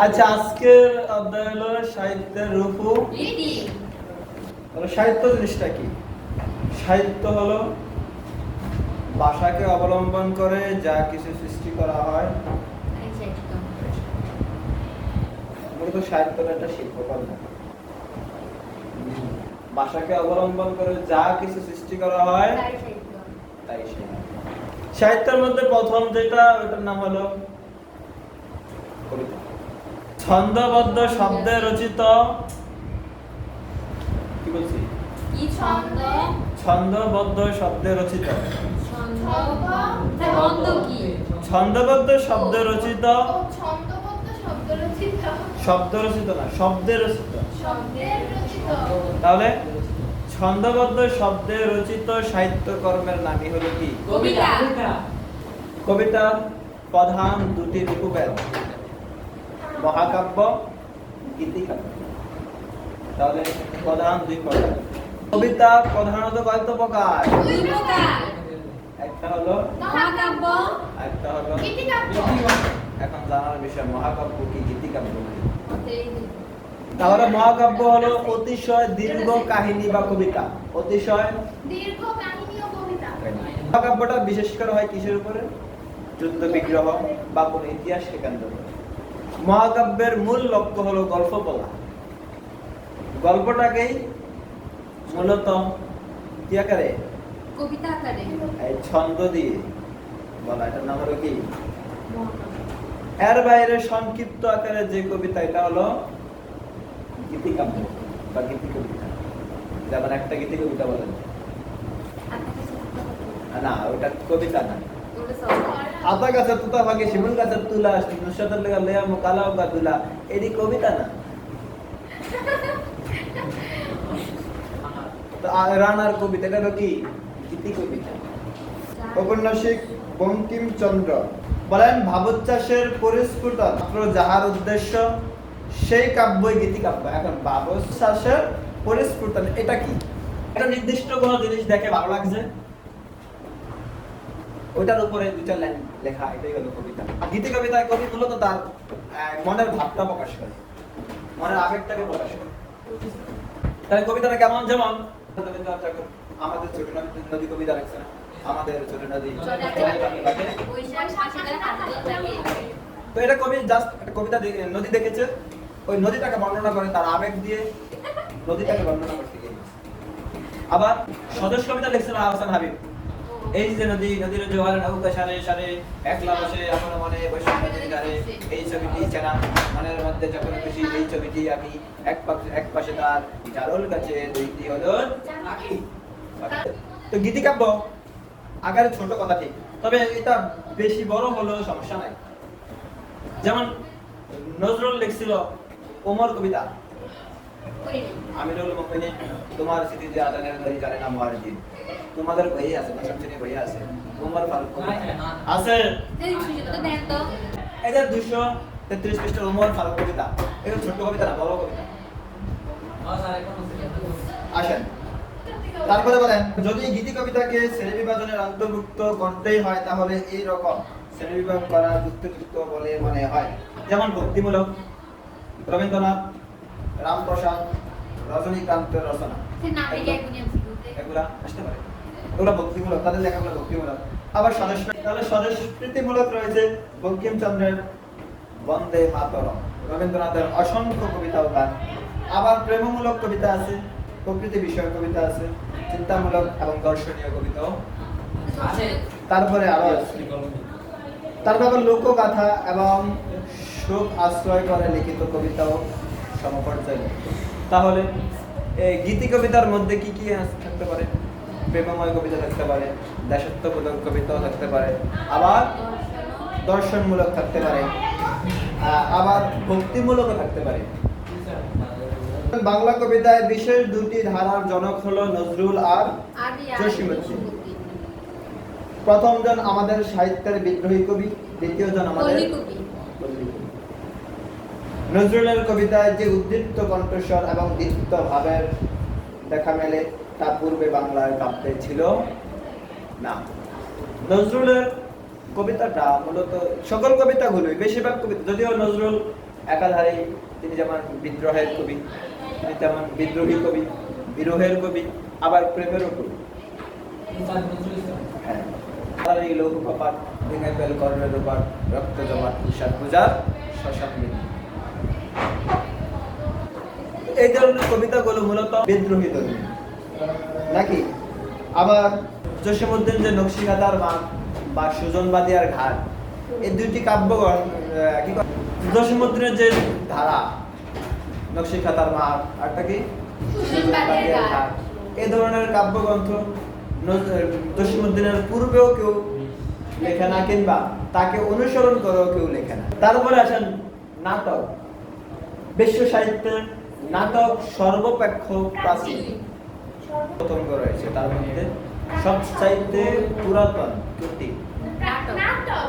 আচ্ছা, আজকের অধ্যায় হলো সাহিত্যের রূপ ও সাহিত্য জিনিসটা কি? সাহিত্য হলো ভাষাকে অবলম্বন করে যা কিছু সৃষ্টি করা হয়। মূলত সাহিত্যটা একটা শিল্পকর্ম। ভাষাকে অবলম্বন করে যা কিছু সৃষ্টি করা হয় তাই সাহিত্যের মধ্যে প্রথম যেটা, ওটার নাম হলো কবিতা। ছন্দবদ্ধ শব্দে রচিত, কি বলছি? ছন্দবদ্ধ শব্দে রচিত, ছন্দবদ্ধ শব্দে রচিত, শব্দ রচিত না, শব্দে রচিত। তাহলে ছন্দবদ্ধ শব্দে রচিত সাহিত্যকর্মের নামই হলো কি? কবিতা। কবিতা প্রধান দুটি রূপভেদ, মহাকাব্য, গীতিকাব্য। তাহলে প্রধান দুই প্রকার। কবিতা প্রধানত কত প্রকার? দুই প্রকার। একটা হলো মহাকাব্য, একটা হলো গীতিকাব্য। এখন জানার বিষয় মহাকাব্য কি, গীতিকাব্য কি। এই তাহলে মহাকাব্য হলো অতিশয় দীর্ঘ কাহিনী বা কবিতা, অতিশয় দীর্ঘ কাহিনী ও কবিতা। মহাকাব্যটা বিশেষ করে হয় কিসের উপরে? যুদ্ধ বিগ্রহ বা কোনো ইতিহাসকে কেন্দ্র করে। মহাকাব্যের মূল লক্ষ্য হলো গল্প বলা। গল্পটাকেই মূলত কি আকারে? কবিতা আকারে, এই ছন্দ দিয়ে বলা, এটার নাম হলো কি? এর বাইরে সংক্ষিপ্ত আকারে যে কবিতা, এটা হলো গীতিকাব্য বা গীতি কবিতা। যেমন একটা গীতি কবিতা বলেন না, ওটা কবিতা না। আতা গাছের তুতা ভাগে শিমুল গাছের তুলা, নুসরাতের লেগা লেয়া মুকালাও গা তুলা, এটি কবিতা না। তো রানার কবিতা, এটা হলো কি? গীতি কবিতা। ঔপন্যাসিক বঙ্কিমচন্দ্র বলেন, ভাবোচ্ছ্বাসের পরিস্ফুটন মাত্র যাহার উদ্দেশ্য সেই কাব্যই গীতিকাব্য। এখন ভাবোচ্ছ্বাসের পরিস্ফুটন এটা কি? একটা নির্দিষ্ট কোনো জিনিস দেখে ভালো লাগছে, ওইটার উপরে দুইটা লাইন লেখা, এটাই হলো কবিতা। গীতি কবিতায় কবি মূলত তার মনের ভাবটা প্রকাশ করে, মনের আবেগটাকে প্রকাশ করে। তাহলে কবিতাটা কেমন? যেমন আমাদের ছোট নদী কবিতা লিখছে না, আমাদের ছোট নদী। তো এটা কবি জাস্ট একটা কবিতা, নদী দেখেছে, ওই নদীটাকে বর্ণনা করে, তার আবেগ দিয়ে নদীটাকে বর্ণনা করতে গিয়ে। আবার স্বদেশ কবিতা লিখছেন আহসান হাবিব। এই যে নদী, নদীর জোয়ার নৌকা সারে সারে একলা বসে আপন মনে বৈষ্ণব নদীর ধারে, এই ছবিটি চেনা মনের মধ্যে যখন খুশি, এই ছবিটি আমি এক পাশে তার জারল গাছে দুইটি হলো আঁকি। তো গীতিকাব্য আকারে ছোট কথা ঠিক, তবে এটা বেশি বড় হলেও সমস্যা নাই। যেমন নজরুল লিখছিল ওমর কবিতা, আমিরুল মুমিনিন তোমার স্মৃতিতে আজানের ঘড়ি জানে না মুয়াজ্জিন। তোমাদের বই আছে, দশম শ্রেণীর বই আছে, ওমর ফারুক আছে। এটা 233 পৃষ্ঠার ওমর ফারুক কবিতা। এটা ছোট কবিতা না, বড় কবিতা। আসেন তারপরে বলেন, যদি গীতি কবিতাকে শ্রেণী বিভাজনের অন্তর্ভুক্ত করতেই হয় তাহলে এই রকম শ্রেণী বিভাগ করা যুক্তিযুক্ত বলে মনে হয়। যেমন ভক্তিমূলক, রবীন্দ্রনাথ, রামপ্রসাদ, রজনীকান্তের রচনা, এগুলা আসতে পারে, এগুলা ভক্তিমূলক, তাদের লেখাগুলো ভক্তিমূলক। আবার স্বদেশপ্রীতিমূলক রয়েছে বঙ্কিমচন্দ্রের বন্দে মাতরম, রবীন্দ্রনাথের অসংখ্য কবিতা ও গান। আবার প্রেমমূলক কবিতা আছে, প্রকৃতি বিষয়ক কবিতা আছে, চিন্তামূলক এবং দর্শনীয় কবিতাও আছে। তারপরে আরো তারপর লোকগাথা এবং শোক আশ্রয় করে লিখিত কবিতাও সমপর্যায়ে। তাহলে এই গীতি কবিতার মধ্যে কি কি থাকতে পারে? প্রেমময় কবিতা থাকতে পারে, দেশাত্মবোধক কবিতাও থাকতে পারে, আবার দর্শনমূলক থাকতে পারে, আবার ভক্তিমূলকও থাকতে পারে। বাংলা কবিতায় বিশেষ দুটি ধারার জনক হলো নজরুল আর জসীমউদ্দীন। প্রথম জন আমাদের সাহিত্যের বিদ্রোহী কবি, দ্বিতীয় জন আমাদের কবি। নজরুলের কবিতায় যে উদ্দীপ্ত কণ্ঠস্বর এবং দীপ্ত ভাবের দেখা মেলে তা পূর্বে বাংলার কাব্যে ছিল না। নজরুলের কবিতাটা মূলত সকল কবিতাগুলোই বেশিরভাগ কবিতা, যদিও নজরুল একাধারে, তিনি যেমন বিদ্রোহের কবি, তিনি তেমন বিদ্রোহী কবি, বিরোহের কবি, আবার প্রেমেরও কবি। হ্যাঁ, আর এই লৌহ কপাট ভেঙে ফেল কর্ণের উপর রক্ত জমাট তুষার পূজার শ্মশান মৃত্যু। এই ধরনের কবিতাগুলো মূলত বিদ্রোহী ধর্মী নাকি। আবার জসীমউদ্দিন যে নকশিকাঁথার মান বা সুজনবাদিয়ার ঘাট, এই দুইটি কাব্যগণ কি জসীমউদ্দিনের যে ধারা নকশিকাঁথার মান আরটা কি সুজনবাদিয়ার ঘাট, এই ধরনের কাব্যগ্রন্থ জসীমউদ্দিনের পূর্বেও কেউ লেখে না, কিংবা তাকে অনুসরণ করেও কেউ লেখে না। তারপরে আসেন নাটক। বিশ্ব সাহিত্যের নাটক সর্বাপেক্ষ প্রাচীন পতঙ্গ রয়েছে, তার মধ্যে সবচাইতে পুরাতন কোনটি? নাটক। নাটক।